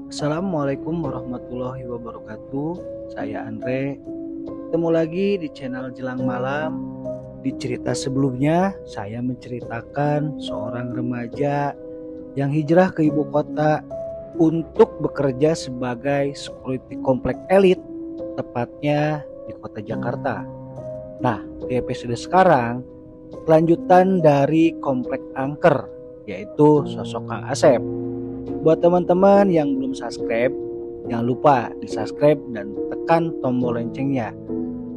Assalamualaikum warahmatullahi wabarakatuh. Saya Andre. Ketemu lagi di channel Jelang Malam. Di cerita sebelumnya, saya menceritakan seorang remaja yang hijrah ke ibu kota untuk bekerja sebagai security komplek elit, tepatnya di kota Jakarta. Nah, di episode sekarang, kelanjutan dari komplek angker, yaitu sosok Kang Asep. Buat teman-teman yang belum subscribe, jangan lupa di subscribe dan tekan tombol loncengnya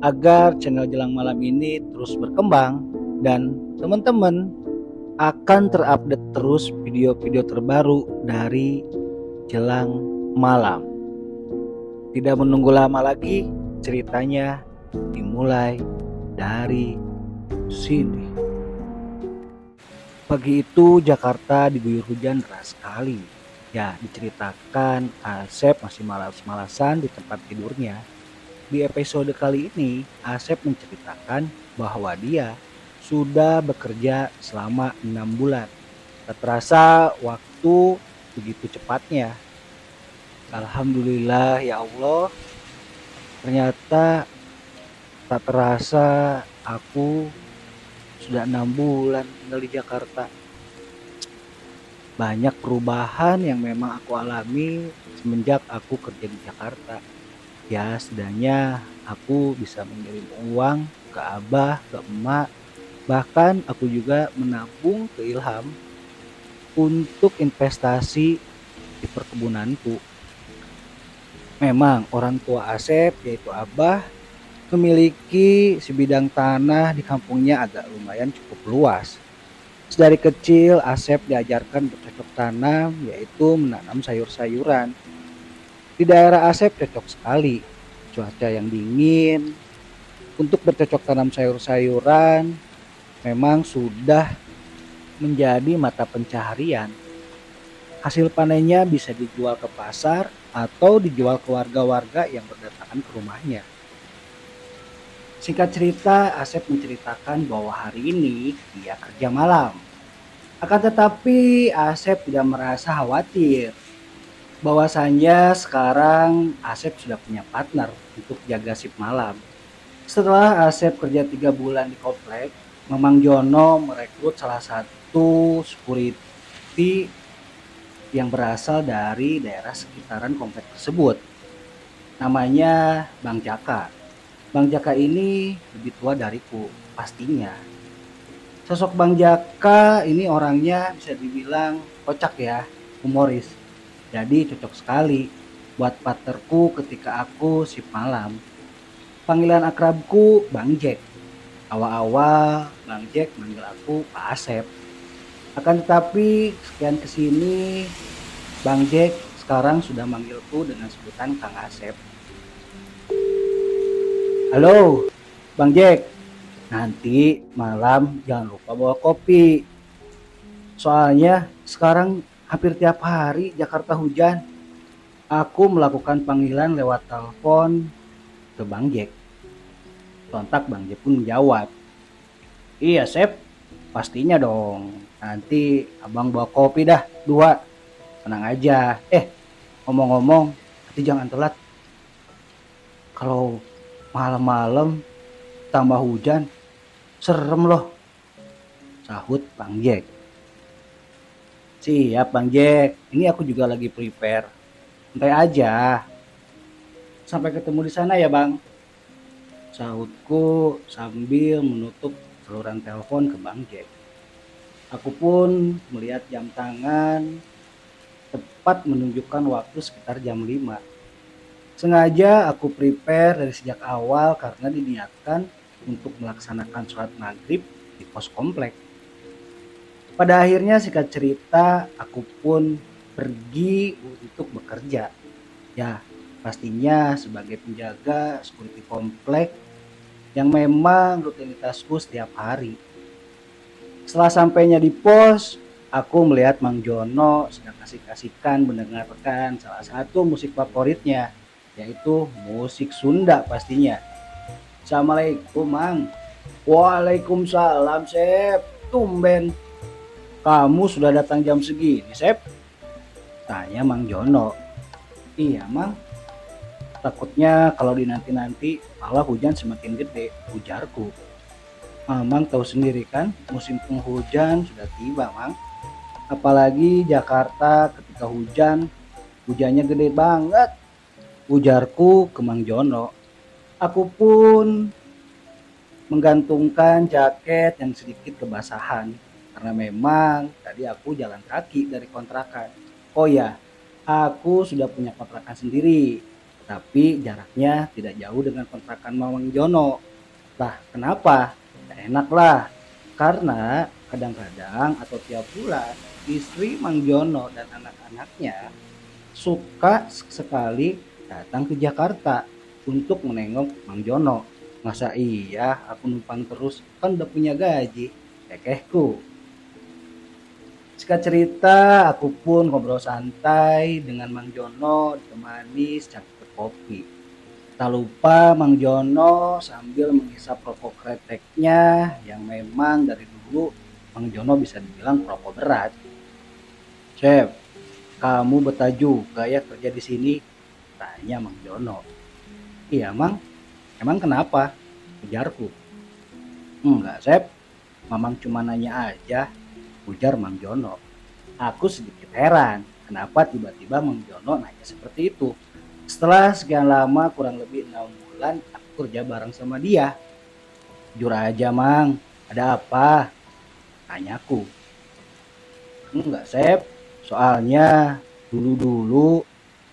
agar channel Jelang Malam ini terus berkembang dan teman-teman akan terupdate terus video-video terbaru dari Jelang Malam. Tidak menunggu lama lagi, ceritanya dimulai dari sini. Pagi itu Jakarta diguyur hujan deras sekali. Ya, diceritakan Asep masih malas-malasan di tempat tidurnya. Di episode kali ini, Asep menceritakan bahwa dia sudah bekerja selama 6 bulan. Tak terasa waktu begitu cepatnya. Alhamdulillah ya Allah, ternyata tak terasa aku sudah 6 bulan tinggal di Jakarta. Banyak perubahan yang memang aku alami semenjak aku kerja di Jakarta. Ya, setidaknya aku bisa mengirim uang ke abah, ke emak. Bahkan aku juga menabung ke Ilham untuk investasi di perkebunanku. Memang orang tua Asep, yaitu abah, memiliki sebidang tanah di kampungnya agak lumayan cukup luas. Dari kecil Asep diajarkan bercocok tanam, yaitu menanam sayur-sayuran. Di daerah Asep cocok sekali, cuaca yang dingin. Untuk bercocok tanam sayur-sayuran memang sudah menjadi mata pencaharian. Hasil panennya bisa dijual ke pasar atau dijual ke warga-warga yang berdatangan ke rumahnya. Singkat cerita, Asep menceritakan bahwa hari ini dia kerja malam. Akan tetapi Asep tidak merasa khawatir. Bahwasanya sekarang Asep sudah punya partner untuk jaga shift malam. Setelah Asep kerja 3 bulan di komplek, Mamang Jono merekrut salah satu security yang berasal dari daerah sekitaran komplek tersebut. Namanya Bang Jaka. Bang Jaka ini lebih tua dariku, pastinya. Sosok Bang Jaka ini orangnya bisa dibilang kocak ya, humoris. Jadi cocok sekali buat partnerku ketika aku shift malam. Panggilan akrabku Bang Jack. Awal-awal Bang Jack manggil aku Pak Asep. Akan tetapi sekian kesini Bang Jack sekarang sudah manggilku dengan sebutan Kang Asep. Halo, Bang Jack. Nanti malam jangan lupa bawa kopi. Soalnya sekarang hampir tiap hari Jakarta hujan. Aku melakukan panggilan lewat telepon ke Bang Jack. Sontak Bang Jack pun menjawab. Iya Sep, pastinya dong. Nanti abang bawa kopi dah, 2. Tenang aja. Ngomong-ngomong, nanti jangan telat. Kalau malam-malam tambah hujan, serem loh, sahut Bang Jack. Siap Bang Jack, ini aku juga lagi prepare. Santai aja. Sampai ketemu di sana ya Bang, sahutku sambil menutup saluran telepon ke Bang Jack. Aku pun melihat jam tangan, tepat menunjukkan waktu sekitar jam 5. Sengaja aku prepare dari sejak awal karena diniatkan untuk melaksanakan sholat maghrib di pos komplek. Pada akhirnya singkat cerita aku pun pergi untuk bekerja. Ya, pastinya sebagai penjaga security komplek yang memang rutinitasku setiap hari. Setelah sampainya di pos, aku melihat Mang Jono sedang asik-asikan mendengarkan salah satu musik favoritnya, yaitu musik Sunda pastinya. Assalamualaikum Mang. Waalaikumsalam Sep. Tumben kamu sudah datang jam segini Sep? Tanya Mang Jono. Iya, Mang. Takutnya kalau dinanti-nanti malah hujan semakin gede, ujarku. Mamang tahu sendiri kan, musim penghujan sudah tiba, Mang. Apalagi Jakarta ketika hujan, hujannya gede banget, ujarku ke Mang Jono. Aku pun menggantungkan jaket yang sedikit kebasahan karena memang tadi aku jalan kaki dari kontrakan. Oh ya, aku sudah punya kontrakan sendiri, tapi jaraknya tidak jauh dengan kontrakan Mang Jono. Lah, kenapa? Ya enak lah. Karena kadang-kadang atau tiap bulan istri Mang Jono dan anak-anaknya suka sekali datang ke Jakarta untuk menengok Mang Jono. Masa iya aku numpang terus, kan udah punya gaji, kekehku. Singkat cerita, aku pun ngobrol santai dengan Mang Jono ditemani secangkir kopi. Tak lupa Mang Jono sambil menghisap rokok kreteknya yang memang dari dulu Mang Jono bisa dibilang perokok berat. Chef, kamu betah juga ya kerja di sini? Tanya Mang Jono. Iya Mang, emang kenapa? Ujarku. Enggak Chef, Mamang cuma nanya aja, ujar Mang Jono. Aku sedikit heran, kenapa tiba-tiba Mang Jono nanya seperti itu. Setelah sekian lama, kurang lebih 6 bulan, aku kerja bareng sama dia. Jujur aja Mang, ada apa? Tanyaku. Enggak Chef, soalnya dulu-dulu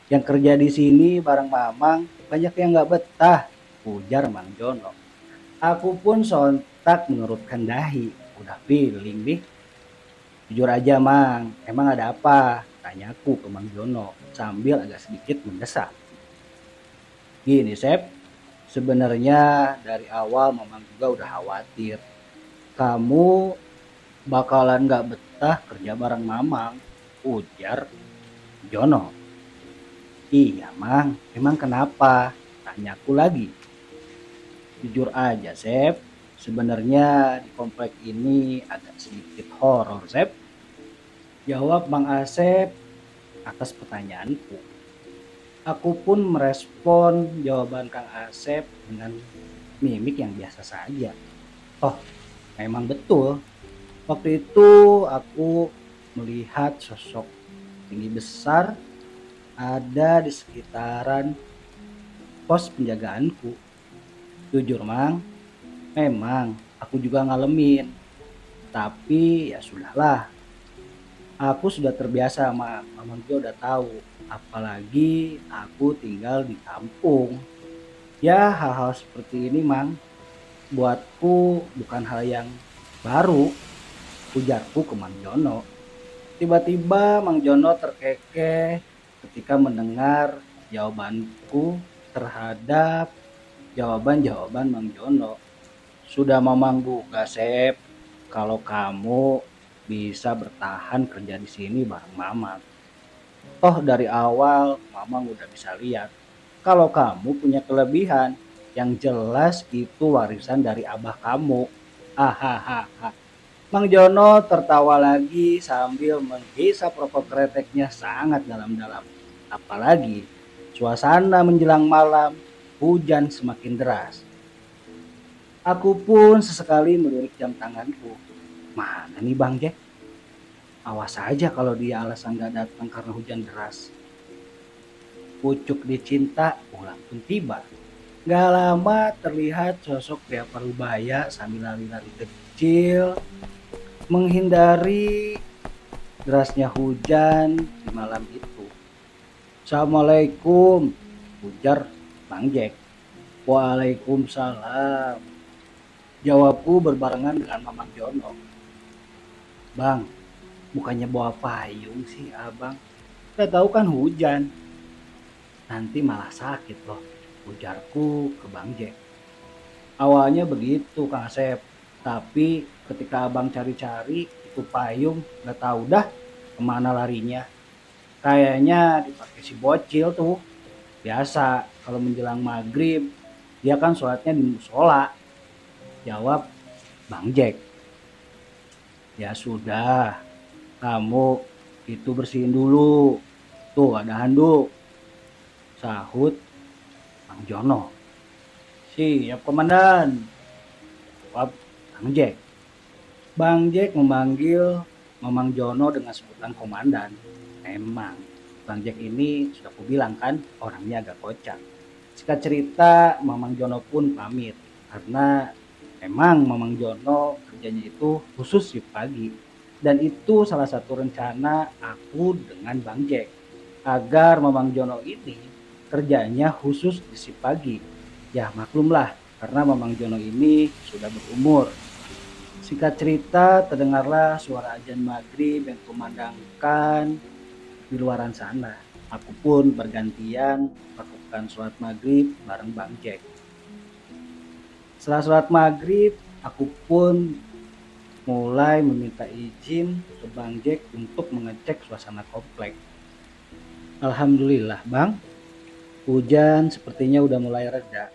yang kerja di sini bareng Mamang banyak yang nggak betah, ujar Mang Jono. Aku pun sontak mengerutkan dahi, udah feeling nih. Jujur aja Mang, emang ada apa? Tanyaku ke Mang Jono sambil agak sedikit mendesak. Gini Sep, sebenarnya dari awal Mamang juga udah khawatir. Kamu bakalan gak betah kerja bareng Mamang, ujar Jono. Iya Mang, emang kenapa? Tanyaku lagi. Jujur aja Sep, sebenarnya di komplek ini agak sedikit horor Sep. Jawab Bang Asep atas pertanyaanku. Aku pun merespon jawaban Kang Asep dengan mimik yang biasa saja. Oh, memang betul. Waktu itu aku melihat sosok tinggi besar ada di sekitaran pos penjagaanku. Jujur Mang, memang aku juga ngalamin. Tapi ya sudahlah, aku sudah terbiasa sama Mamang juga udah tahu. Apalagi aku tinggal di kampung. Ya hal-hal seperti ini Mang, buatku bukan hal yang baru, ujarku ke Mang Jono. Tiba-tiba Mang Jono terkekeh ketika mendengar jawabanku terhadap jawaban-jawaban Mang Jono. Sudah Mamang duga Sep, kalau kamu bisa bertahan kerja di sini bareng Mamang. Toh dari awal Mamang udah bisa lihat kalau kamu punya kelebihan yang jelas itu warisan dari abah kamu. Hahaha. Mang Jono tertawa lagi sambil menghisap rokok kreteknya sangat dalam-dalam. Apalagi suasana menjelang malam, hujan semakin deras. Aku pun sesekali melirik jam tanganku. Mana nih Bang Jack? Awas aja kalau dia alasan gak datang karena hujan deras. Pucuk dicinta, ulang pun tiba. Gak lama terlihat sosok pria parubaya sambil lari-lari kecil menghindari derasnya hujan di malam itu. Assalamualaikum, ujar Bang Jack. Waalaikumsalam, jawabku berbarengan dengan Mamang Jono. Bang, bukannya bawa payung sih abang? Kita tahu kan hujan. Nanti malah sakit loh, ujarku ke Bang Jack. Awalnya begitu Kang Asep, tapi ketika abang cari-cari itu payung gak tahu dah kemana larinya. Kayaknya dipakai si bocil tuh. Biasa kalau menjelang maghrib dia kan sholatnya di musola, jawab Bang Jack. Ya sudah, kamu itu bersihin dulu. Tuh ada handuk. Sahut Bang Jono. Siap komandan. Jawab Bang Jack. Bang Jack memanggil Mamang Jono dengan sebutan komandan. Memang Bang Jack ini sudah kubilang kan orangnya agak kocak. Singkat cerita Mamang Jono pun pamit karena memang Mamang Jono kerjanya itu khusus shift pagi. Dan itu salah satu rencana aku dengan Bang Jack agar Mamang Jono ini kerjanya khusus di shift pagi. Ya maklumlah karena Mamang Jono ini sudah berumur. Singkat cerita terdengarlah suara azan maghrib yang kumandangkan di luaran sana. Aku pun bergantian melakukan sholat maghrib bareng Bang Jack. Setelah sholat maghrib, aku pun mulai meminta izin ke Bang Jack untuk mengecek suasana komplek. Alhamdulillah Bang, hujan sepertinya udah mulai reda.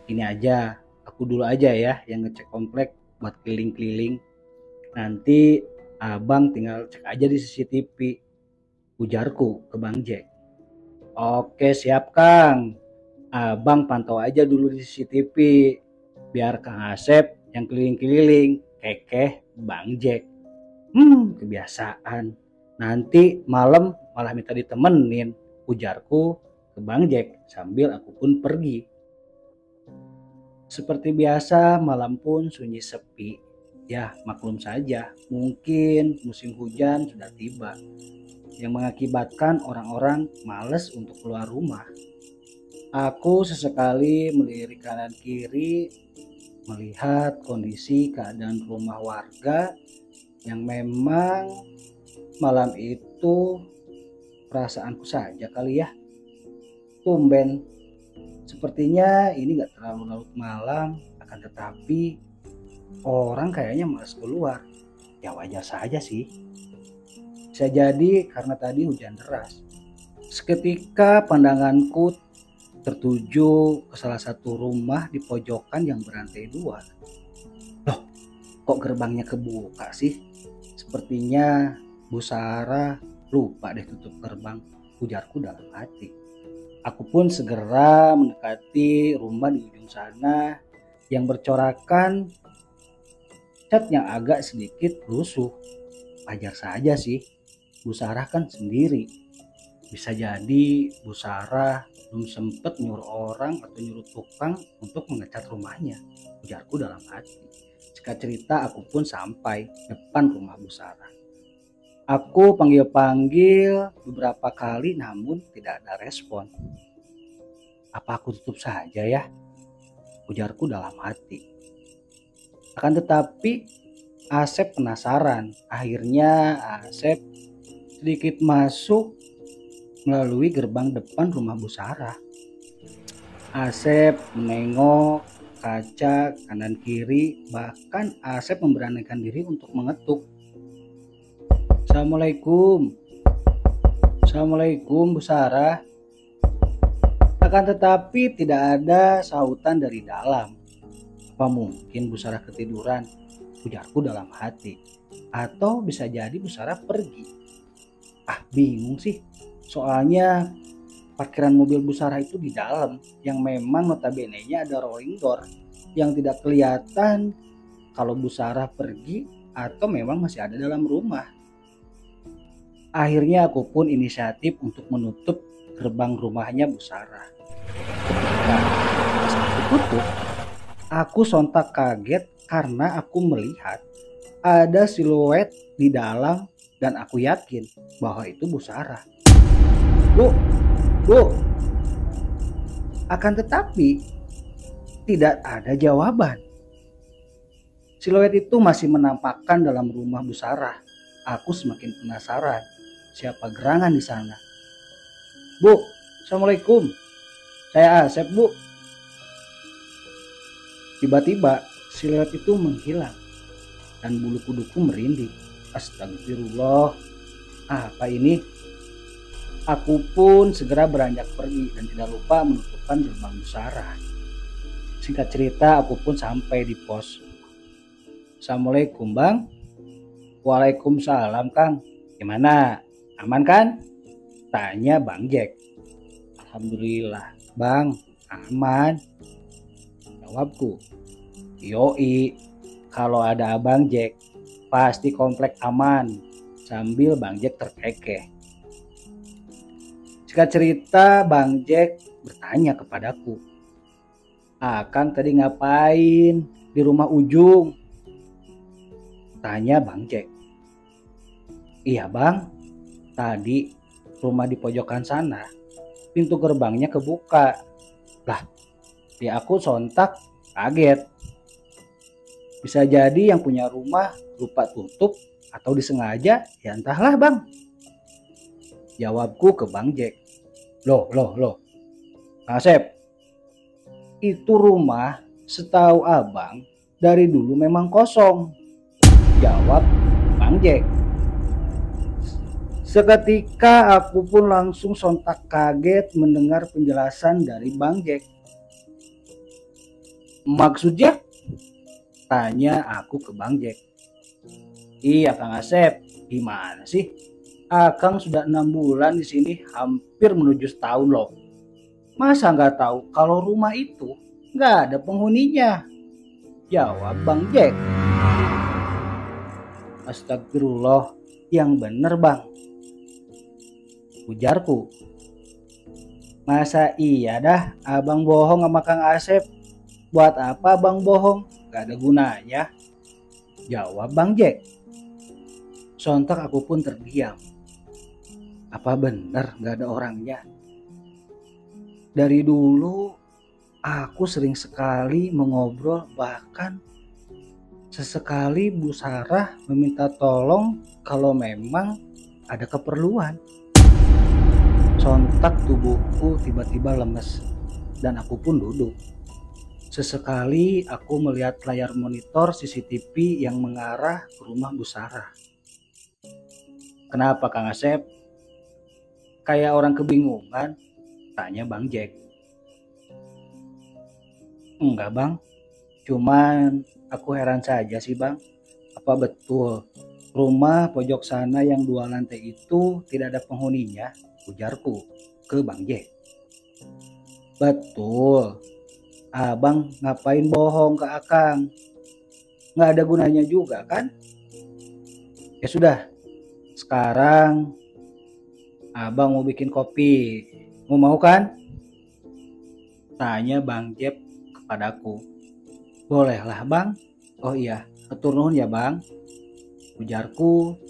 Ini aja, aku dulu aja ya yang ngecek komplek buat keliling-keliling. Nanti abang tinggal cek aja di CCTV, ujarku ke Bang Jack. Oke siap Kang, abang pantau aja dulu di CCTV, biar Kang Asep yang keliling-keliling, kekeh Bang Jack. Kebiasaan, nanti malam malah minta ditemenin, ujarku ke Bang Jack sambil aku pun pergi. Seperti biasa malam pun sunyi sepi. Ya maklum saja, mungkin musim hujan sudah tiba yang mengakibatkan orang-orang malas untuk keluar rumah. Aku sesekali melirik kanan kiri melihat kondisi keadaan rumah warga yang memang malam itu perasaanku saja kali ya. Tumben, sepertinya ini gak terlalu larut malam, akan tetapi orang kayaknya malas keluar. Ya wajar saja sih. Bisa jadi karena tadi hujan deras. Seketika pandanganku tertuju ke salah satu rumah di pojokan yang berantai 2. Loh, kok gerbangnya kebuka sih? Sepertinya Bu Sarah lupa deh tutup gerbang, ujarku dalam hati. Aku pun segera mendekati rumah di ujung sana yang bercorakan cat yang agak sedikit rusuh. Wajar saja sih, Bu Sarah kan sendiri. Bisa jadi Bu Sarah belum sempat nyuruh orang atau nyuruh tukang untuk mengecat rumahnya, ujarku dalam hati. Singkat cerita aku pun sampai depan rumah Bu Sarah. Aku panggil-panggil beberapa kali namun tidak ada respon. Apa aku tutup saja ya? Ujarku dalam hati. Akan tetapi Asep penasaran. Akhirnya Asep sedikit masuk melalui gerbang depan rumah Bu Sarah. Asep menengok kaca kanan kiri, bahkan Asep memberanikan diri untuk mengetuk. Assalamualaikum. Assalamualaikum Bu Sarah. Akan tetapi tidak ada sautan dari dalam. Apa mungkin Bu Sarah ketiduran? Ujarku dalam hati. Atau bisa jadi Bu Sarah pergi. Bingung sih. Soalnya parkiran mobil Bu Sarah itu di dalam, yang memang notabene-nya ada rolling door yang tidak kelihatan kalau Bu Sarah pergi atau memang masih ada dalam rumah. Akhirnya aku pun inisiatif untuk menutup gerbang rumahnya Bu Sarah. Ketika aku tutup, aku sontak kaget karena aku melihat ada siluet di dalam dan aku yakin bahwa itu Bu Sarah. Bu. Akan tetapi tidak ada jawaban. Siluet itu masih menampakkan dalam rumah Bu Sarah. Aku semakin penasaran. Siapa gerangan di sana? Bu, Assalamualaikum. Saya Asep, Bu. Tiba-tiba siluet itu menghilang dan bulu kuduku merinding. Astagfirullah. Apa ini? Aku pun segera beranjak pergi dan tidak lupa menutupkan gerbang Bu Sarah. Singkat cerita aku pun sampai di pos. Assalamualaikum Bang. Waalaikumsalam Kang. Gimana? Aman kan? Tanya Bang Jack. Alhamdulillah, Bang, aman. Jawabku, yoi, kalau ada Abang Jack, pasti komplek aman. Sambil Bang Jack terkekeh. Singkat cerita, Bang Jack bertanya kepadaku, Akang tadi ngapain di rumah Ujung? Tanya Bang Jack. Iya Bang, tadi rumah di pojokan sana, pintu gerbangnya kebuka. Lah, ya aku sontak kaget. Bisa jadi yang punya rumah lupa tutup atau disengaja, ya entahlah Bang. Jawabku ke Bang Jack. Loh, Asep, itu rumah setahu abang dari dulu memang kosong. Jawab Bang Jack. Seketika aku pun langsung sontak kaget mendengar penjelasan dari Bang Jack. Maksudnya? Tanya aku ke Bang Jack. Iya Kang Asep, gimana sih? Akang sudah 6 bulan di sini, hampir menuju setahun loh. Masa nggak tahu kalau rumah itu nggak ada penghuninya? Jawab Bang Jack. Astagfirullah, yang bener Bang. Ujarku. Masa iya dah abang bohong sama Kang Asep? Buat apa abang bohong? Gak ada gunanya. Jawab Bang Jack. Sontak aku pun terdiam. Apa benar gak ada orangnya? Dari dulu aku sering sekali mengobrol, bahkan sesekali Bu Sarah meminta tolong kalau memang ada keperluan. Sontak tubuhku tiba-tiba lemes dan aku pun duduk. Sesekali aku melihat layar monitor CCTV yang mengarah ke rumah Bu Sarah. Kenapa Kang Asep? Kayak orang kebingungan, tanya Bang Jack. Enggak Bang, cuman aku heran saja sih Bang. Apa betul rumah pojok sana yang 2 lantai itu tidak ada penghuninya? Ujarku ke Bang Jack. Betul, abang ngapain bohong ke Akang? Nggak ada gunanya juga kan? Ya sudah, sekarang abang mau bikin kopi. Mau kan? Tanya Bang Jack kepadaku. Bolehlah Bang. Oh iya, atur nuhun ya Bang. Ujarku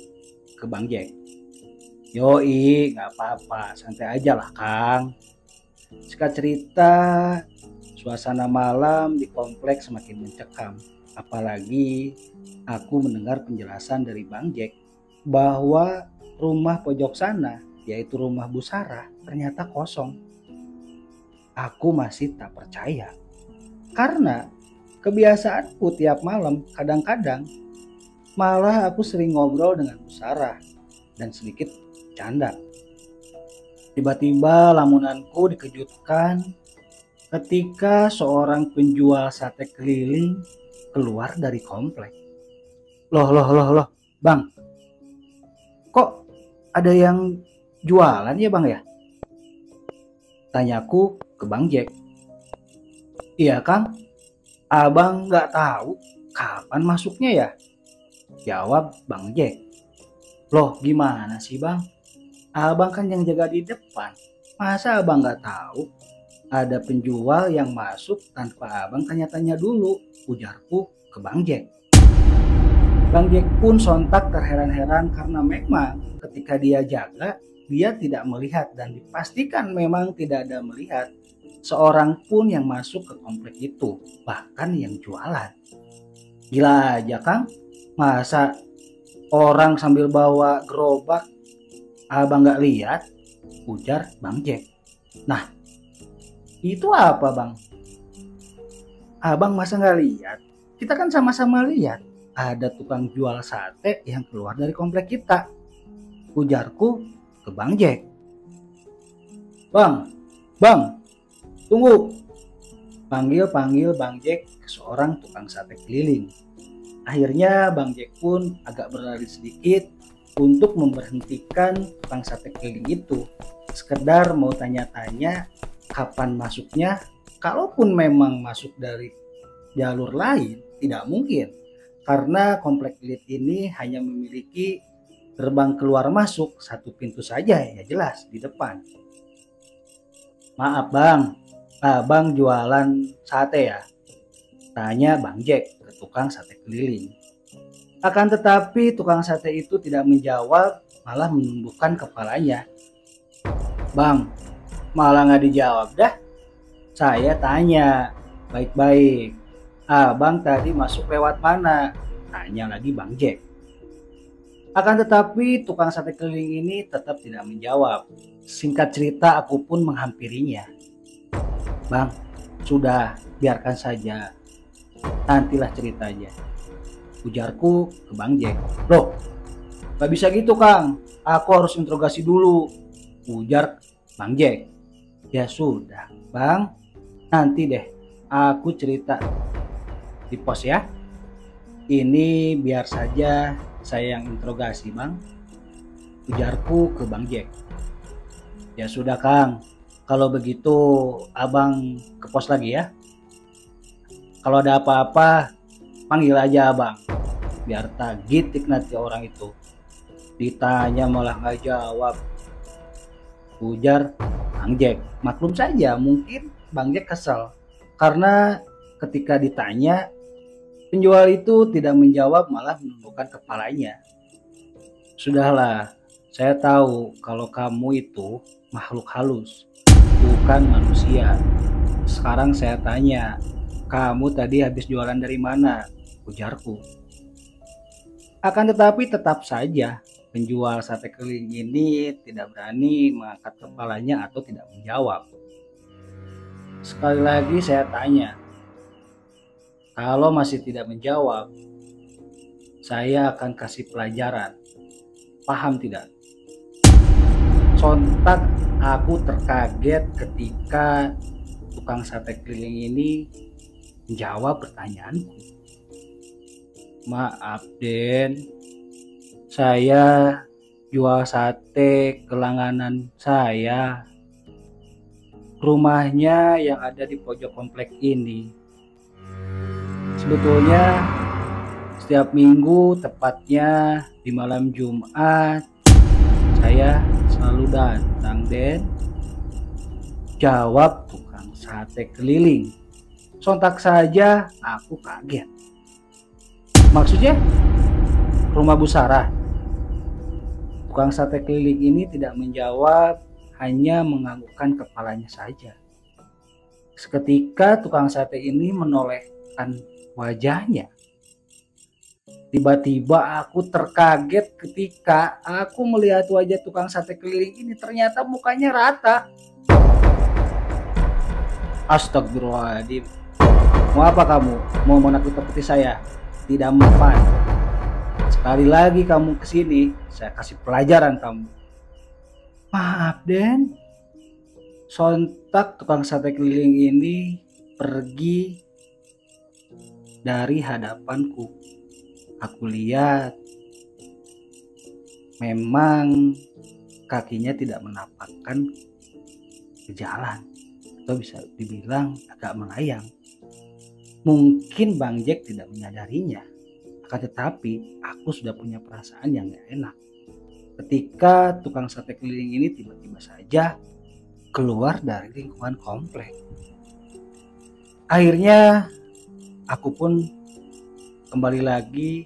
ke Bang Jack. Yoi, gak apa-apa, santai aja lah Kang. Singkat cerita, suasana malam di kompleks semakin mencekam. Apalagi aku mendengar penjelasan dari Bang Jack bahwa rumah pojok sana, yaitu rumah Bu Sarah, ternyata kosong. Aku masih tak percaya. Karena kebiasaanku tiap malam kadang-kadang malah aku sering ngobrol dengan Bu Sarah dan sedikit canda. Tiba-tiba lamunanku dikejutkan ketika seorang penjual sate keliling keluar dari komplek. Loh, Bang. Kok ada yang jualan ya Bang ya? Tanyaku ke Bang Jack. Iya Kang, abang nggak tahu kapan masuknya ya? Jawab Bang Jack. Loh gimana sih Bang? Abang kan yang jaga di depan. Masa abang nggak tahu ada penjual yang masuk tanpa abang tanya-tanya dulu? Ujarku ke Bang Jack. Bang Jack pun sontak terheran-heran karena memang ketika dia jaga, dia tidak melihat dan dipastikan memang tidak ada melihat seorang pun yang masuk ke komplek itu, bahkan yang jualan. Gila aja Kang, masa orang sambil bawa gerobak abang nggak lihat? Ujar Bang Jack. Nah, itu apa Bang? Abang masa nggak lihat? Kita kan sama-sama lihat. Ada tukang jual sate yang keluar dari komplek kita. Ujarku ke Bang Jack. Bang, tunggu. Panggil Bang Jack ke seorang tukang sate keliling. Akhirnya Bang Jack pun agak berlari sedikit untuk memberhentikan tukang sate keliling itu Sekedar mau tanya-tanya kapan masuknya. Kalaupun memang masuk dari jalur lain, tidak mungkin. Karena komplek elit ini hanya memiliki gerbang keluar masuk satu pintu saja, ya jelas di depan. Maaf bang, abang jualan sate ya? Tanya Bang Jack ke tukang sate keliling. Akan tetapi tukang sate itu tidak menjawab, malah menundukkan kepalanya. Bang, malah nggak dijawab dah. Saya tanya, baik-baik. Abang tadi masuk lewat mana? Tanya lagi Bang Jack. Akan tetapi tukang sate keliling ini tetap tidak menjawab. Singkat cerita aku pun menghampirinya. Bang, sudah biarkan saja. Nantilah ceritanya. Ujarku ke Bang Jack. Loh, gak bisa gitu Kang. Aku harus interogasi dulu. Ujar Bang Jack. Ya sudah, Bang. Nanti deh aku cerita di pos ya. Ini biar saja saya yang interogasi Bang. Ujarku ke Bang Jack. Ya sudah Kang. Kalau begitu abang ke pos lagi ya. Kalau ada apa-apa panggil aja abang. Biar tak gitik nanti orang itu. Ditanya malah nggak jawab. Ujar Bang Jack. Maklum saja mungkin Bang Jack kesal. Karena ketika ditanya penjual itu tidak menjawab malah menundukkan kepalanya. Sudahlah, saya tahu kalau kamu itu makhluk halus, bukan manusia. Sekarang saya tanya, kamu tadi habis jualan dari mana? Ujarku. Akan tetapi tetap saja penjual sate keliling ini tidak berani mengangkat kepalanya atau tidak menjawab. Sekali lagi saya tanya, kalau masih tidak menjawab, saya akan kasih pelajaran. Paham tidak? Sontak aku terkaget ketika tukang sate keliling ini menjawab pertanyaanku. Maaf Den, saya jual sate ke langganan saya. Rumahnya yang ada di pojok komplek ini. Sebetulnya setiap minggu, tepatnya di malam Jumat, saya selalu datang Den. Jawab tukang sate keliling. Sontak saja aku kaget. Maksudnya rumah Bu Sarah? Tukang sate keliling ini tidak menjawab, hanya menganggukkan kepalanya saja. Seketika tukang sate ini menolehkan wajahnya. Tiba-tiba aku terkaget ketika aku melihat wajah tukang sate keliling ini, ternyata mukanya rata. Astagfirullahaladzim. Mau apa kamu? Mau menakut-nakuti saya? Tidak mempan. Sekali lagi kamu kesini, saya kasih pelajaran kamu. Maaf Den. Sontak tukang sate keliling ini pergi dari hadapanku. Aku lihat memang kakinya tidak menapakkan ke jalan, atau bisa dibilang agak melayang. Mungkin Bang Jack tidak menyadarinya, akan tetapi aku sudah punya perasaan yang gak enak ketika tukang sate keliling ini tiba-tiba saja keluar dari lingkungan komplek. Akhirnya aku pun kembali lagi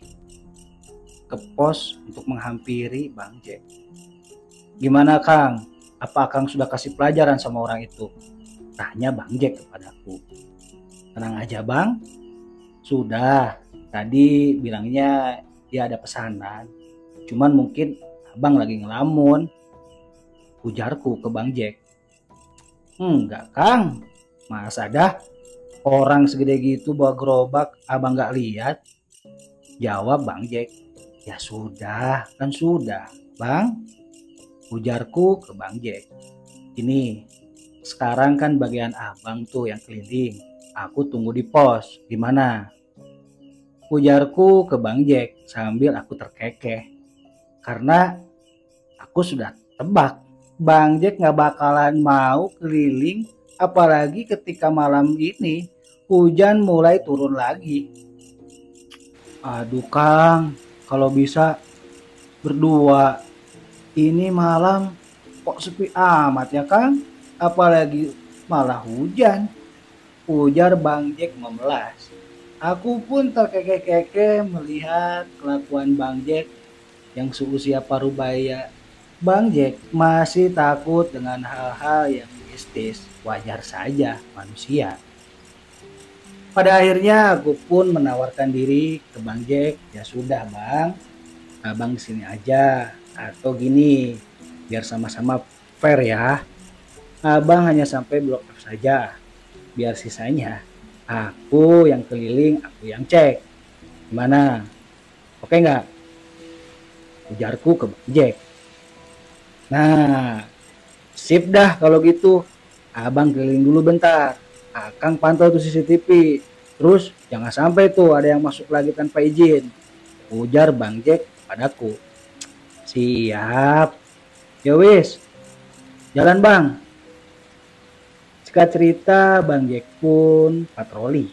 ke pos untuk menghampiri Bang Jack. Gimana Kang? Apa Kang sudah kasih pelajaran sama orang itu? Tanya Bang Jack kepadaku. Tenang aja Bang, sudah. Tadi bilangnya dia ada pesanan, cuman mungkin abang lagi ngelamun. Ujarku ke Bang Jack. Enggak Kang, masa dah orang segede gitu bawa gerobak abang gak lihat? Jawab Bang Jack. Ya sudah, kan sudah Bang. Ujarku ke Bang Jack. Ini sekarang kan bagian abang tuh yang keliling. Aku tunggu di pos. Gimana? Ujarku ke Bang Jack sambil aku terkekeh. Karena aku sudah tebak Bang Jack nggak bakalan mau keliling, apalagi ketika malam ini hujan mulai turun lagi. Aduh Kang, kalau bisa berdua. Ini malam kok sepi amat ya Kang? Apalagi malah hujan. Ujar Bang Jack memelas. Aku pun terkekeh-kekeh melihat kelakuan Bang Jack yang seusia parubaya. Bang Jack masih takut dengan hal-hal yang mistis. Wajar saja manusia. Pada akhirnya aku pun menawarkan diri ke Bang Jack. Ya sudah Bang, abang di sini aja. Atau gini, biar sama-sama fair ya. Abang hanya sampai blok F saja. Biar sisanya aku yang keliling, aku yang cek. Gimana? Oke nggak? Ujarku ke Bang Jack. Nah, sip dah kalau gitu. Abang keliling dulu bentar. Akang pantau tuh CCTV. Terus jangan sampai tuh ada yang masuk lagi tanpa izin. Ujar Bang Jack padaku. Siap. Ya wis, jalan Bang. Singkat cerita Bang Jack pun patroli.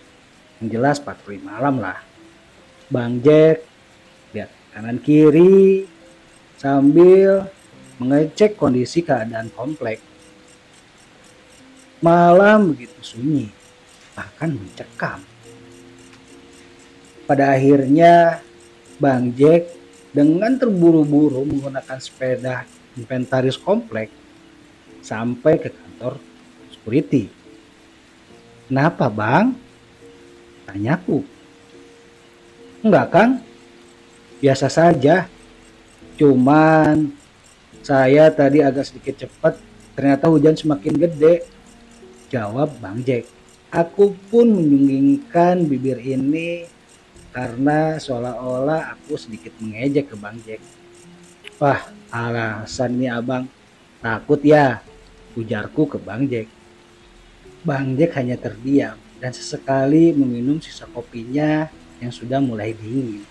Yang jelas patroli malam lah. Bang Jack lihat kanan kiri sambil mengecek kondisi keadaan komplek. Malam begitu sunyi, bahkan mencekam. Pada akhirnya Bang Jack dengan terburu-buru menggunakan sepeda inventaris komplek sampai ke kantor security. Kenapa Bang? Tanyaku. Enggak Kang, biasa saja. Cuman saya tadi agak sedikit cepat, ternyata hujan semakin gede. Jawab Bang Jack. Aku pun menyunggingkan bibir ini karena seolah-olah aku sedikit mengejek ke Bang Jack. Wah, alasan ini abang takut ya, ujarku ke Bang Jack. Bang Jack hanya terdiam dan sesekali meminum sisa kopinya yang sudah mulai dingin.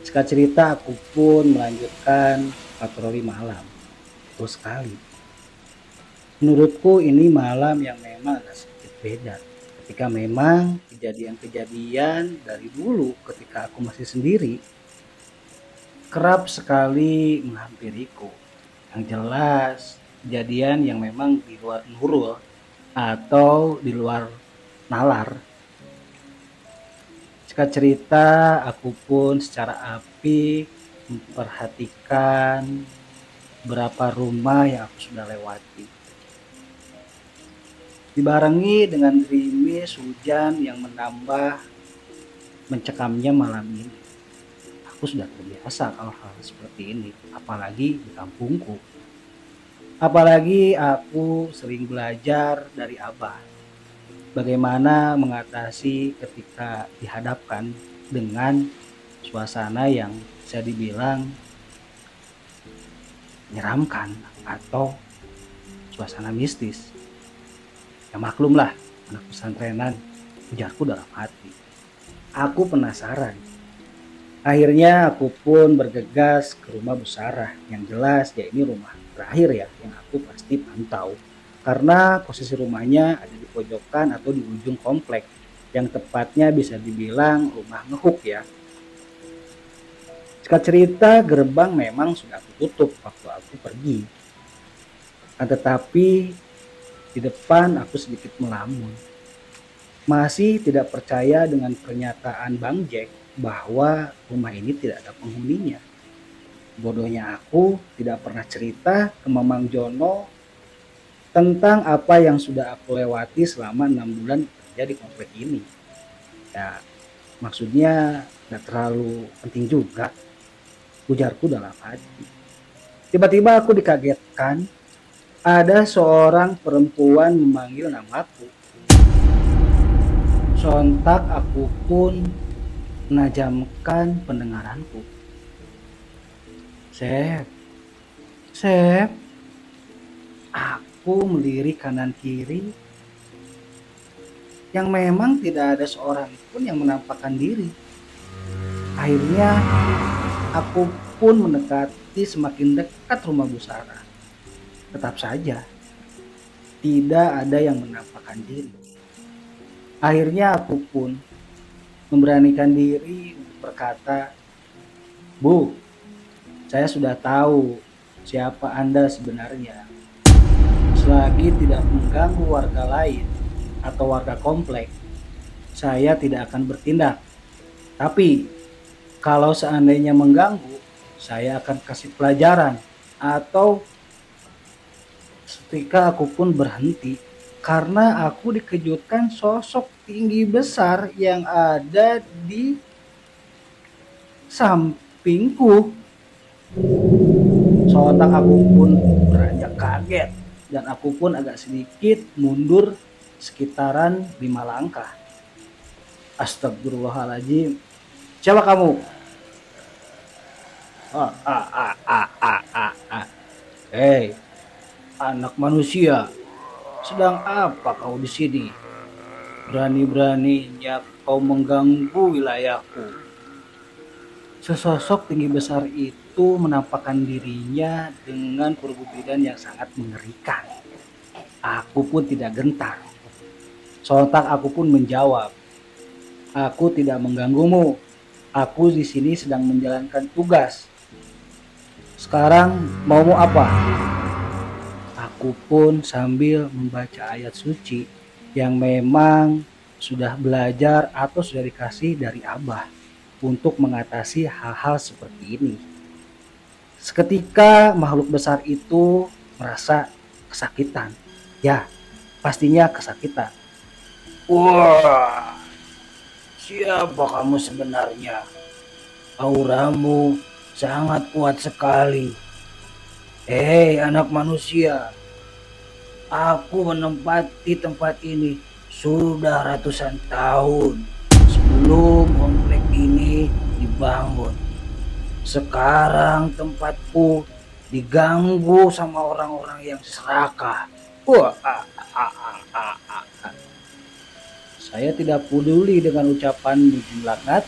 Singkat cerita aku pun melanjutkan patroli malam. Betul sekali. Menurutku ini malam yang memang agak sedikit beda. Ketika memang kejadian-kejadian dari dulu ketika aku masih sendiri kerap sekali menghampiriku. Yang jelas kejadian yang memang di luar nurul atau di luar nalar. Singkat cerita aku pun secara apik memperhatikan berapa rumah yang aku sudah lewati. Dibarengi dengan gerimis hujan yang menambah mencekamnya malam ini. Aku sudah terbiasa kalau hal seperti ini, apalagi di kampungku. Apalagi aku sering belajar dari Abah. Bagaimana mengatasi ketika dihadapkan dengan suasana yang bisa dibilang menyeramkan atau suasana mistis. Ya maklum lah, anak pesantrenan, ujarku dalam hati. Aku penasaran. Akhirnya aku pun bergegas ke rumah Bu Sarah. Yang jelas ya ini rumah terakhir ya yang aku pasti pantau. Karena posisi rumahnya ada di pojokan atau di ujung komplek. Yang tepatnya bisa dibilang rumah ngehuk ya. Singkat cerita gerbang memang sudah aku tutup waktu aku pergi. Tetapi di depan aku sedikit melamun. Masih tidak percaya dengan pernyataan Bang Jack bahwa rumah ini tidak ada penghuninya. Bodohnya aku tidak pernah cerita ke Mamang Jono tentang apa yang sudah aku lewati selama 6 bulan kerja di komplek ini. Ya, maksudnya tidak terlalu penting juga, ujarku dalam hati. Tiba-tiba aku dikagetkan ada seorang perempuan memanggil namaku. Sontak aku pun menajamkan pendengaranku. Sep, Sep. Aku melirik kanan kiri yang memang tidak ada seorang pun yang menampakkan diri. Akhirnya aku pun mendekati semakin dekat rumah Bu Sarah. Tetap saja, tidak ada yang menampakkan diri. Akhirnya aku pun memberanikan diri untuk berkata, "Bu, saya sudah tahu siapa Anda sebenarnya. Selagi tidak mengganggu warga lain atau warga komplek, saya tidak akan bertindak. Tapi kalau seandainya mengganggu, saya akan kasih pelajaran." Atau seketika aku pun berhenti karena aku dikejutkan sosok tinggi besar yang ada di sampingku. Sontak aku pun beranjak kaget dan aku pun agak sedikit mundur sekitaran 5 langkah. Astagfirullahaladzim. Siapa kamu? Ah, ah, ah, ah, ah, ah, ah. Hei, anak manusia, sedang apa kau di sini? Berani-beraninya kau mengganggu wilayahku. Sesosok tinggi besar itu menampakkan dirinya dengan perbuatan yang sangat mengerikan. Aku pun tidak gentar. Sontak aku pun menjawab, "Aku tidak mengganggumu. Aku di sini sedang menjalankan tugas. Sekarang maumu apa?" Aku pun sambil membaca ayat suci yang memang sudah belajar atau sudah dikasih dari Abah untuk mengatasi hal-hal seperti ini. Seketika makhluk besar itu merasa kesakitan. Ya, pastinya kesakitan. "Wah, siapa kamu sebenarnya? Auramu sangat kuat sekali. Hei anak manusia, aku menempati tempat ini sudah ratusan tahun sebelum komplek ini dibangun. Sekarang tempatku diganggu sama orang-orang yang serakah. Wah, Saya tidak peduli dengan ucapan Nujum Laknat.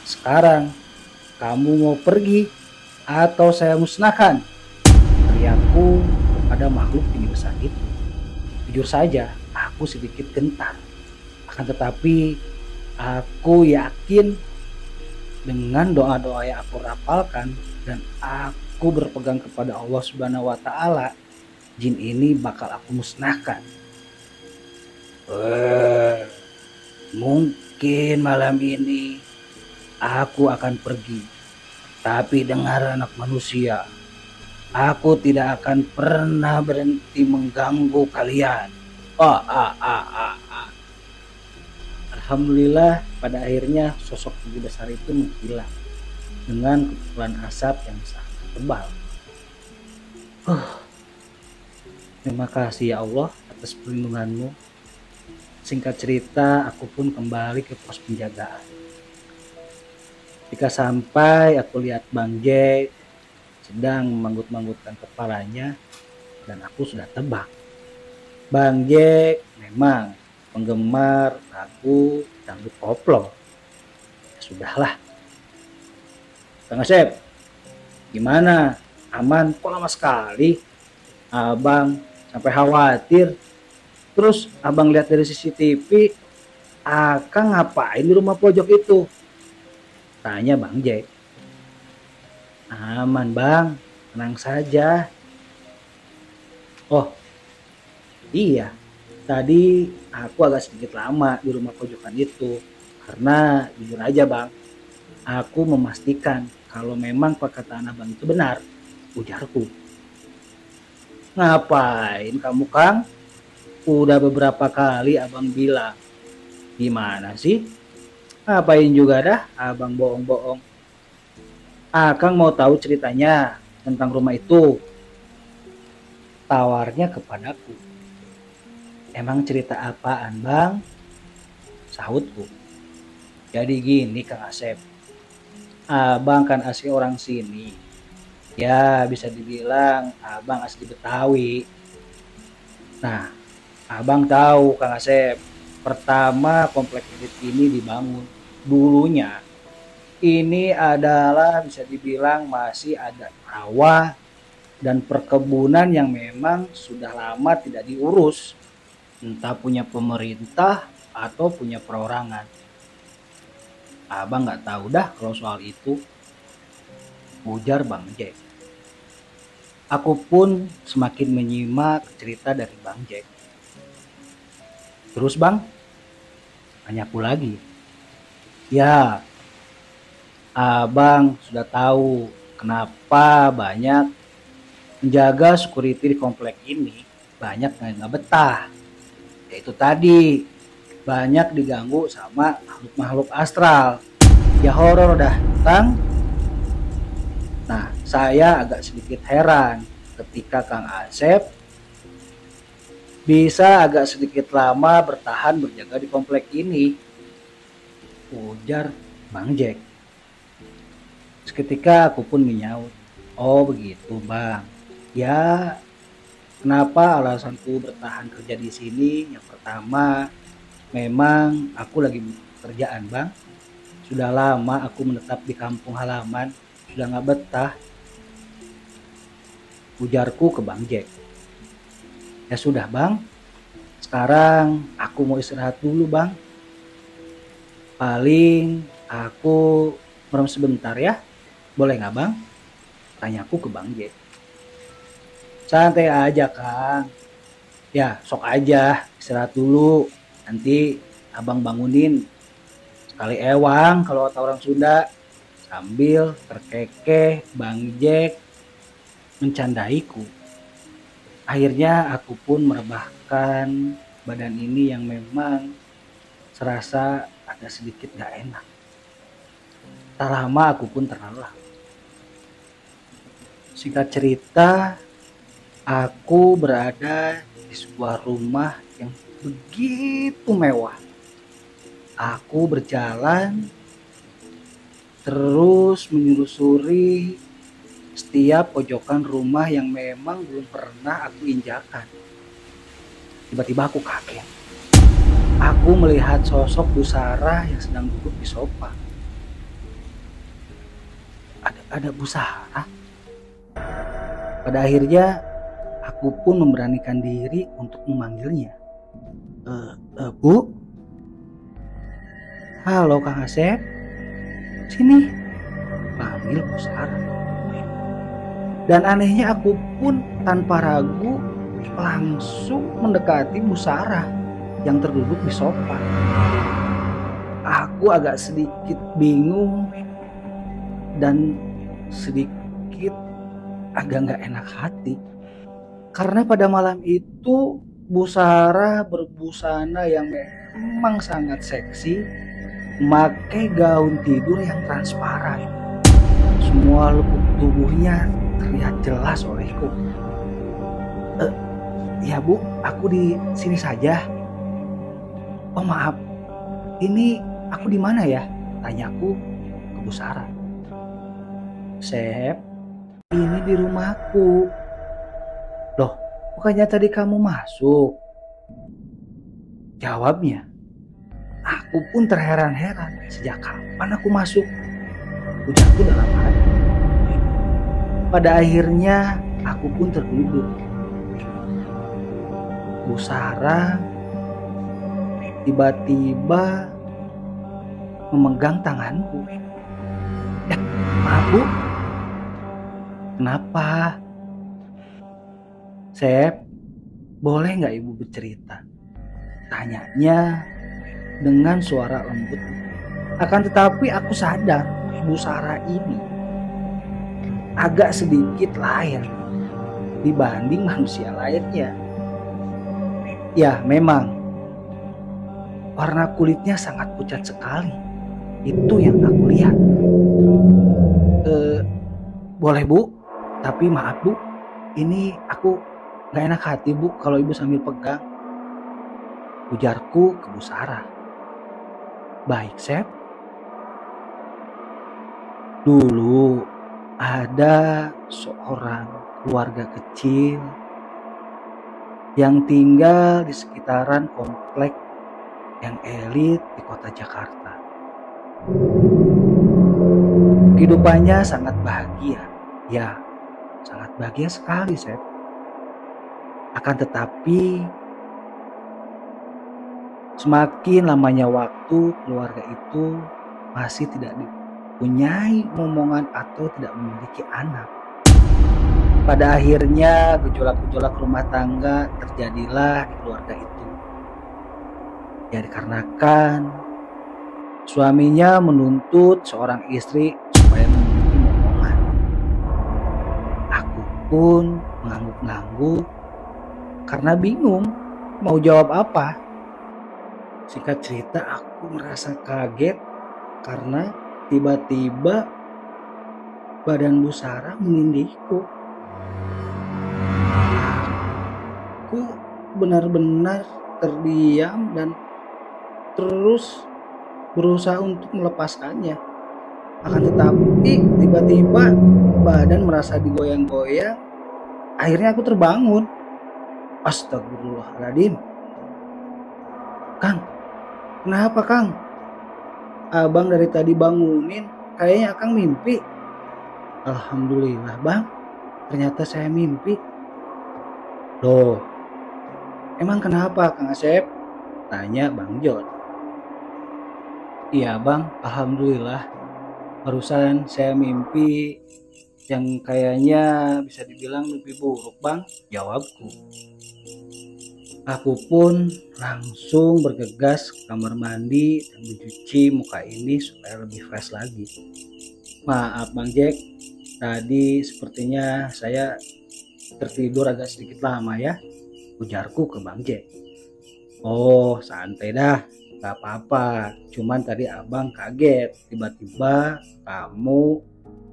Sekarang kamu mau pergi atau saya musnahkan?" Teriakku kepada makhluk tinggi besar itu. Jujur saja, aku sedikit gentar. Akan tetapi, aku yakin dengan doa-doa yang aku rapalkan dan aku berpegang kepada Allah Subhanahu wa taala, jin ini bakal aku musnahkan. Mungkin malam ini aku akan pergi. Tapi dengar anak manusia, aku tidak akan pernah berhenti mengganggu kalian. Ah, ah, ah, ah, ah. Alhamdulillah pada akhirnya sosok tinggi besar itu menghilang dengan kepulan asap yang sangat tebal. Terima kasih ya Allah atas perlindunganmu. Singkat cerita, aku pun kembali ke pos penjagaan. Ketika sampai, aku lihat Bang Jack sedang manggut-manggutkan kepalanya dan aku sudah tebak. Bang Jack memang penggemar lagu dangdut koplo. Ya sudahlah. Kang Asep, gimana? Aman? Kok lama sekali? Abang sampai khawatir. Terus abang lihat dari CCTV, Akang ngapain di rumah pojok itu? Tanya Bang Jack. Aman bang, tenang saja. Oh iya, tadi aku agak sedikit lama di rumah pojokan itu. Karena jujur aja bang, aku memastikan kalau memang perkataan abang itu benar, ujarku. Ngapain kamu Kang? Udah beberapa kali abang bilang. Gimana sih? Ngapain juga dah abang bohong-bohong. Akang mau tahu ceritanya tentang rumah itu. Tawarnya kepadaku. Emang cerita apaan bang? Sahutku. Jadi gini Kang Asep. Abang kan asli orang sini. Ya bisa dibilang abang asli Betawi. Nah, abang tahu Kang Asep. Pertama komplek elit ini dibangun. Dulunya ini adalah bisa dibilang masih ada rawa dan perkebunan yang memang sudah lama tidak diurus, entah punya pemerintah atau punya perorangan. Abang nggak tahu dah kalau soal itu, ujar Bang Jack. Aku pun semakin menyimak cerita dari Bang Jack. Terus Bang, tanyaku lagi. Ya, Abang sudah tahu kenapa banyak menjaga security di komplek ini banyak nggak betah. Yaitu tadi, banyak diganggu sama makhluk-makhluk astral. Ya horor dah, Kang. Nah, saya agak sedikit heran ketika Kang Asep bisa agak sedikit lama bertahan berjaga di komplek ini, ujar Bang Jack. Seketika aku pun menyaut, oh begitu Bang. Ya, kenapa alasanku bertahan kerja di sini? Yang pertama, memang aku lagi pekerjaan Bang. Sudah lama aku menetap di kampung halaman, sudah gak betah, ujarku ke Bang Jack. Ya sudah Bang, sekarang aku mau istirahat dulu Bang. Paling aku merem sebentar ya. Boleh gak Bang? Tanyaku ke Bang Jack. Santai aja Kang. Ya sok aja istirahat dulu. Nanti abang bangunin. Sekali ewang kalau kata orang Sunda. Sambil terkekeh Bang Jack mencandaiku. Akhirnya aku pun merebahkan badan ini yang memang serasa ada sedikit gak enak. Tak lama aku pun terlelap. Singkat cerita, aku berada di sebuah rumah yang begitu mewah. Aku berjalan terus menyusuri setiap pojokan rumah yang memang belum pernah aku injakan. Tiba-tiba aku kaget. Aku melihat sosok Bu Sarah yang sedang duduk di sofa. Ada Bu Sarah? Pada akhirnya aku pun memberanikan diri untuk memanggilnya. Bu? Halo Kang Asep? Sini. Panggil Bu Sarah. Dan anehnya aku pun tanpa ragu langsung mendekati Bu Sarah yang terduduk di sofa. Aku agak sedikit bingung dan sedikit agak gak enak hati. Karena pada malam itu Bu Sarah berbusana yang memang sangat seksi, memakai gaun tidur yang transparan. Semua lekuk tubuhnya terlihat jelas olehku. Ya Bu, aku di sini saja. Oh maaf, ini aku di mana ya? Tanyaku ke Bu Sarah. Sep, ini di rumahku. Loh, bukannya tadi kamu masuk? Jawabnya. Aku pun terheran-heran, sejak kapan aku masuk? Ujarku dalam hati. Pada akhirnya aku pun terduduk. Bu Sarah tiba-tiba memegang tanganku. Maaf Bu, kenapa? Sep, boleh nggak Ibu bercerita? Tanyanya dengan suara lembut. Akan tetapi aku sadar Bu Sarah ini agak sedikit lain dibanding manusia lainnya. Ya memang warna kulitnya sangat pucat sekali. Itu yang aku lihat. Boleh Bu, tapi maaf Bu, ini aku gak enak hati Bu kalau Ibu sambil pegang, ujarku ke Bu Sarah. Baik Sep. Dulu ada seorang keluarga kecil yang tinggal di sekitaran komplek yang elit di kota Jakarta. Kehidupannya sangat bahagia, ya sangat bahagia sekali, Sep. Akan tetapi, semakin lamanya waktu, keluarga itu masih tidak dipunyai momongan atau tidak memiliki anak. Pada akhirnya gejolak-gejolak rumah tangga terjadilah di keluarga itu. Ya dikarenakan suaminya menuntut seorang istri supaya memiliki momongan. Aku pun mengangguk-angguk karena bingung mau jawab apa. Singkat cerita, aku merasa kaget karena tiba-tiba badan Bu Sarah menindihku. Aku benar-benar terdiam dan terus berusaha untuk melepaskannya. Akan tetapi tiba-tiba badan merasa digoyang-goyang. Akhirnya aku terbangun. Astagfirullahaladzim. Kang, kenapa Kang? Abang dari tadi bangunin, kayaknya Kang mimpi. Alhamdulillah Bang, ternyata saya mimpi. Loh, emang kenapa Kang Asep? Tanya Bang John. Iya Bang, Alhamdulillah. Barusan saya mimpi yang kayaknya bisa dibilang mimpi buruk Bang, jawabku. Aku pun langsung bergegas ke kamar mandi dan mencuci muka ini supaya lebih fresh lagi. Maaf Bang Jack, tadi sepertinya saya tertidur agak sedikit lama ya, ujarku ke Bang Jack. Oh santai dah, gak apa-apa, cuman tadi abang kaget, tiba-tiba kamu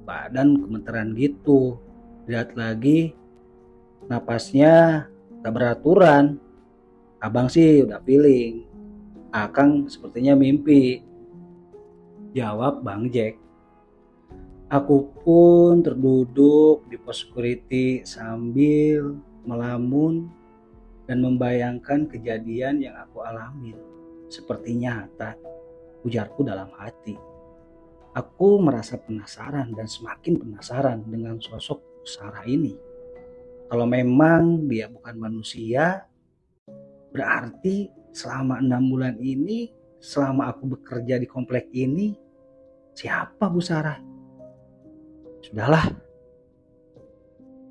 badan gemeteran gitu. Lihat lagi, napasnya gak beraturan. Abang sih udah feeling, Akang sepertinya mimpi, jawab Bang Jack. Aku pun terduduk di pos security sambil melamun dan membayangkan kejadian yang aku alami seperti nyata, ujarku dalam hati. Aku merasa penasaran dan semakin penasaran dengan sosok Sarah ini. Kalau memang dia bukan manusia, berarti selama 6 bulan ini, selama aku bekerja di komplek ini, siapa Bu Sarah? Sudahlah.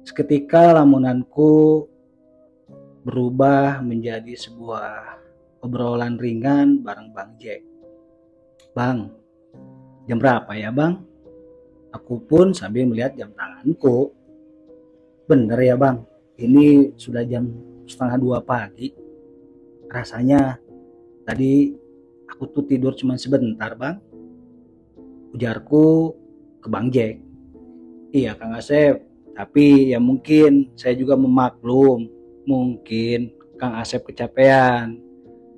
Seketika lamunanku berubah menjadi sebuah obrolan ringan bareng Bang Jack. Bang, jam berapa ya Bang? Aku pun sambil melihat jam tanganku. Bener ya Bang, ini sudah jam 1:30 pagi. Rasanya tadi aku tuh tidur cuma sebentar Bang, ujarku ke Bang Jack. Iya Kang Asep, tapi ya mungkin saya juga memaklum, mungkin Kang Asep kecapean.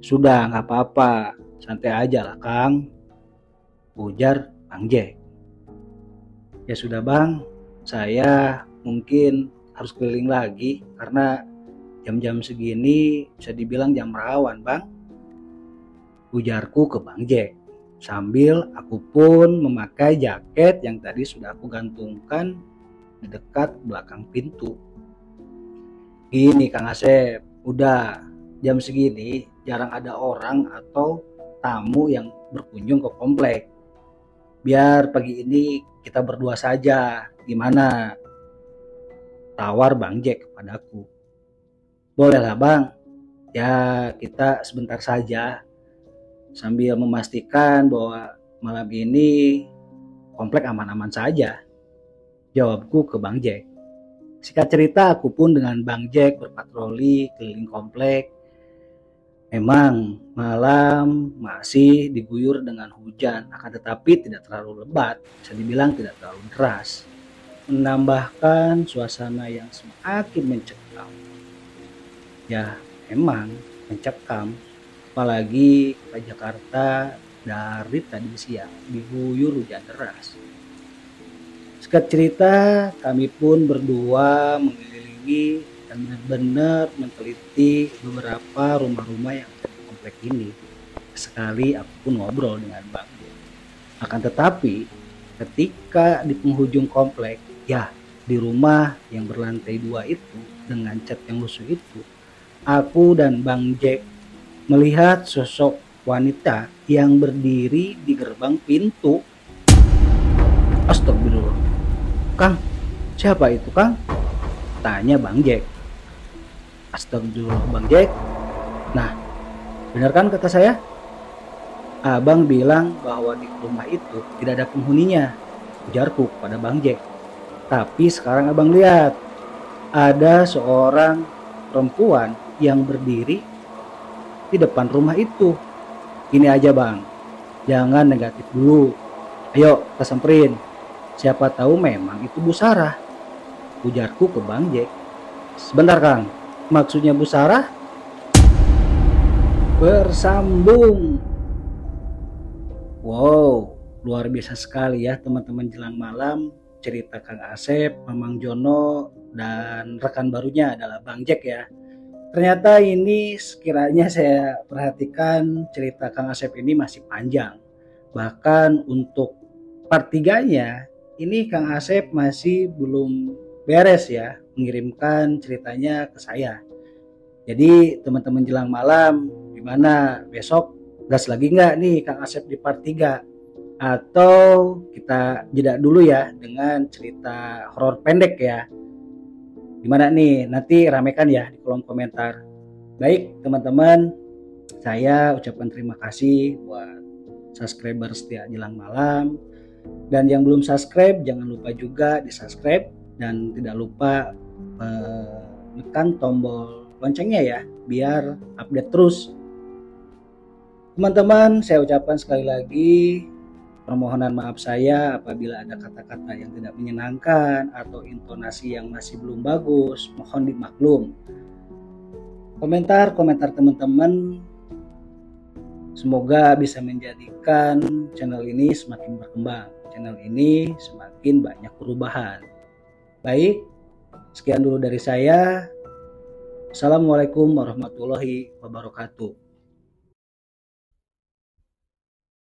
Sudah gak apa-apa, santai aja lah Kang, ujar Bang Jack. Ya sudah Bang, saya mungkin harus keliling lagi karena jam-jam segini bisa dibilang jam rawan Bang, ujarku ke Bang Jack. Sambil aku pun memakai jaket yang tadi sudah aku gantungkan di dekat belakang pintu. Gini Kang Asep, udah jam segini jarang ada orang atau tamu yang berkunjung ke komplek. Biar pagi ini kita berdua saja, gimana? Tawar Bang Jack kepadaku. Bolehlah Bang, ya kita sebentar saja, sambil memastikan bahwa malam ini komplek aman-aman saja, jawabku ke Bang Jack. Singkat cerita, aku pun dengan Bang Jack berpatroli keliling komplek. Memang malam masih diguyur dengan hujan, akan tetapi tidak terlalu lebat, bisa dibilang tidak terlalu deras, menambahkan suasana yang semakin mencekam. Ya memang mencekam, apalagi kota Jakarta dari tadi siang diguyur hujan deras. Singkat cerita, kami pun berdua mengelilingi dan benar-benar meneliti beberapa rumah-rumah yang ada di komplek ini. Sekali aku pun ngobrol dengan Bang. Akan tetapi ketika di penghujung komplek, ya di rumah yang berlantai 2 itu dengan cat yang lusuh itu, aku dan Bang Jack melihat sosok wanita yang berdiri di gerbang pintu. Astagfirullah. Kang, siapa itu Kang? Tanya Bang Jack. Astagfirullah Bang Jack. Nah, benar kan kata saya? Abang bilang bahwa di rumah itu tidak ada penghuninya. Ujarku pada Bang Jack. Tapi sekarang abang lihat, ada seorang perempuan yang berdiri di depan rumah itu. Ini aja bang, jangan negatif dulu. Ayo kita samperin. Siapa tahu memang itu Bu Sarah. Ujarku ke Bang Jack. Sebentar Kang, maksudnya Bu Sarah? Bersambung. Wow, luar biasa sekali ya teman-teman jelang malam. Cerita Kang Asep, Mamang Jono, dan rekan barunya adalah Bang Jack ya. Ternyata ini sekiranya saya perhatikan cerita Kang Asep ini masih panjang. Bahkan untuk part 3-nya ini Kang Asep masih belum beres ya mengirimkan ceritanya ke saya. Jadi teman-teman jelang malam, gimana besok gas lagi nggak nih Kang Asep di part 3? Atau kita jeda dulu ya dengan cerita horor pendek ya. Gimana nih? Nanti ramekan ya di kolom komentar. Baik teman-teman, saya ucapkan terima kasih buat subscriber setia jelang malam. Dan yang belum subscribe jangan lupa juga di subscribe. Dan tidak lupa tekan tombol loncengnya ya, biar update terus. Teman-teman, saya ucapkan sekali lagi permohonan maaf saya apabila ada kata-kata yang tidak menyenangkan atau intonasi yang masih belum bagus, mohon dimaklum. Komentar teman-teman semoga bisa menjadikan channel ini semakin berkembang, channel ini semakin banyak perubahan. Baik, sekian dulu dari saya. Assalamualaikum warahmatullahi wabarakatuh.